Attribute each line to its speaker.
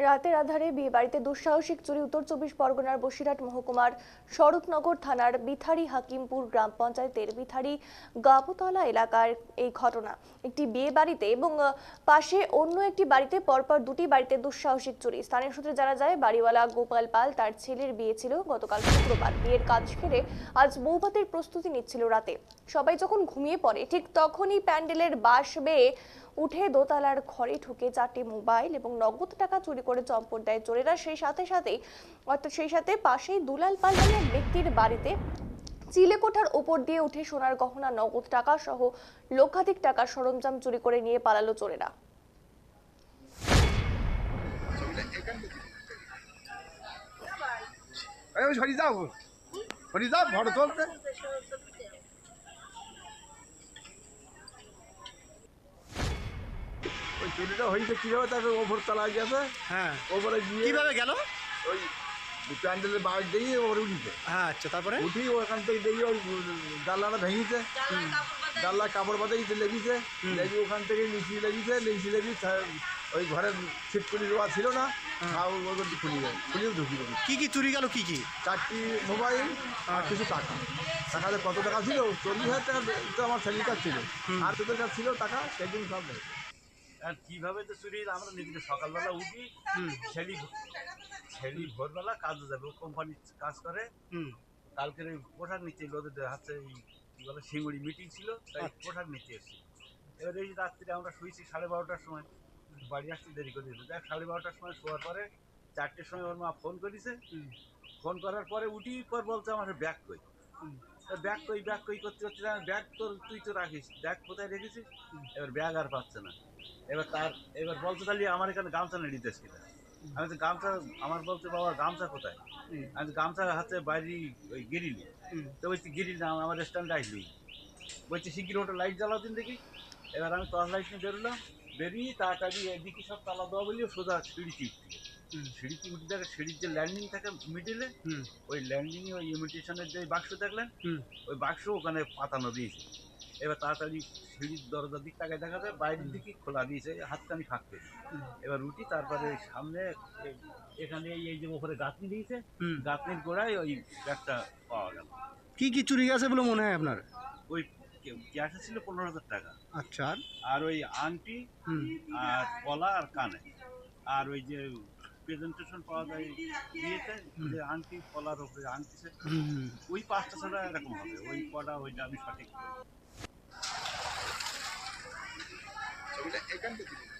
Speaker 1: রাতের আধারে বিয়ে বাড়িতে দুঃসাহসিক চুরি উত্তর চব্বিশ পরগনার বসিরহাট মহকুমার স্বরূপনগর থানার বিথারি হাকিমপুর গ্রাম পঞ্চায়েতের বিথারি গাবুতলা এলাকার এই ঘটনা। একটি বিয়ে বাড়িতে এবং পাশে অন্য একটি বাড়িতে পরপর দুটি বাড়িতে দুঃসাহসিক চুরি। স্থানীয় সূত্রে জানা যায়, বাড়িওয়ালা গোপাল পাল তার ছেলের বিয়ে ছিল গতকাল শুক্রবার। বিয়ের কাজ সেরে আজ বৌভাতের প্রস্তুতি নিচ্ছিল। রাতে সবাই যখন ঘুমিয়ে পড়ে, ঠিক তখনই প্যান্ডেলের বাঁশ বেয়ে উঠে দোতলার ঘরে ঢুকে 4টি মোবাইল এবং নগদ টাকা চুরি করে চম্পট দেয় চোরেরা। সেই সাথে পাশেই দুলাল পাল নামে এক ব্যক্তির বাড়িতে চিলেকোঠার ওপর দিয়ে উঠে সোনার গহনা, নগদ টাকা সহ লক্ষাধিক টাকার সরঞ্জাম চুরি করে নিয়ে পালালো চোরেরা।
Speaker 2: ওই চুরিটা হয়েছে কিভাবে, তাকে ওপর তলায় গেছে।
Speaker 3: হ্যাঁ,
Speaker 2: ওপরে গিয়ে
Speaker 3: কিভাবে গেল?
Speaker 2: ওই প্যান্ডেলের বাইরে দিয়ে ওপরে উঠিছে।
Speaker 3: হ্যাঁ, আচ্ছা, তারপরে
Speaker 2: উঠি ওখান থেকে দেখি ওই জানলাটা ভেঙেছে, জানলা কাপড় বাঁধাইতে লেগেছে, লেগে ওখান থেকে লিচি লেগেছে, ওই ঘরের ছিটকুলি দেওয়া ছিল না, ওগুলো খুলিও ঢুকি দেবে।
Speaker 3: কি কি চুরি গেল? কি কি?
Speaker 2: 4টি মোবাইল আর কিছু টাকা। টাকাতে কত টাকা ছিল? 40,000 টাকা তো আমার ছেলের কাছ ছিল, আর তোদের কাছে ছিল টাকা, সেই জন্য সব দেয়।
Speaker 4: আর কীভাবে তো চুরি, আমরা নিজেদের সকালবেলা উঠি, ছেলি ভোরবেলা কাজে যাবে, ও কোম্পানি কাজ করে। কালকের ওই পোশাক নিতে ওদের হাতে কী বলে শিঙুড়ি মিটিং ছিল, তাই পোশাক নিতে এসেছি। এবার এই রাত্রিরে আমরা শুয়েছি 12:30টার সময়, বাড়ি আসতে দেরি করে দিয়েছে। দেখ 12:30টার সময় শোয়ার পরে 4টের সময় ওর মা ফোন করেছে। ফোন করার পরে উঠি পর বলছে আমার ব্যাগ কই, ব্যাগ কই করতে করতে ব্যাগ তুই তো রাখিস, ব্যাগ কোথায় রেখেছিস? এবার ব্যাগ আর পাচ্ছে না। এবার বলতে তাহলে আমার এখানে গামছা নেই দিতেস কিনা। আমি তো গামছা, আমার বলছে বাবা গামছা কোথায়? আমি গামছা হাতে বাইরে ওই গিরিলি, তো বলছি গিরিল না, আমার স্ট্যান্ডে আসবি। বলছি শিগগির ওটা লাইট জ্বালাও দিন দেখি। এবার আমি টর্চ লাইট নিয়ে বেরোলাম, বেরিয়ে তাড়াতাড়ি এদিকে সব তালা দেওয়া বলিও সোজা সিঁড়িতে উঠে দেখে সিঁড়ির যে ল্যান্ডিং থাকে মিডিলে, ওই ল্যান্ডিংয়ে ওই ইমিটেশনের যে বাক্স দেখলেন, ওই বাক্স ওখানে পাতানো দিয়েছে। এবার তাড়াতাড়ি সিঁড়ির দরজার দিক তাকায় দেখা যায় বাইরের দিকে খোলা দিয়েছে, হাতখানি ফাঁকতে। এবার উঠি, তারপরে সামনে এখানে এই যে ওপরে গাঁথনি দিয়েছে, গাঁথনির গোড়ায় ওই ব্যাগটা পাওয়া গেল।
Speaker 3: কি কি চুরি গেছে বলে মনে হয় আপনার?
Speaker 4: ওই ক্যাশে ছিল 15,000 টাকা,
Speaker 3: আচ্ছা,
Speaker 4: আর ওই আংটি আর কলা আর কানে, আর ওই যে প্রেজেন্টেশন পাওয়া যায় বিয়েতে, যে আংটি কলার উপরে আংটি সেট, ওই 5টা ছাড়া এরকম হবে, ওই কটা, ওইটা আমি সঠিক।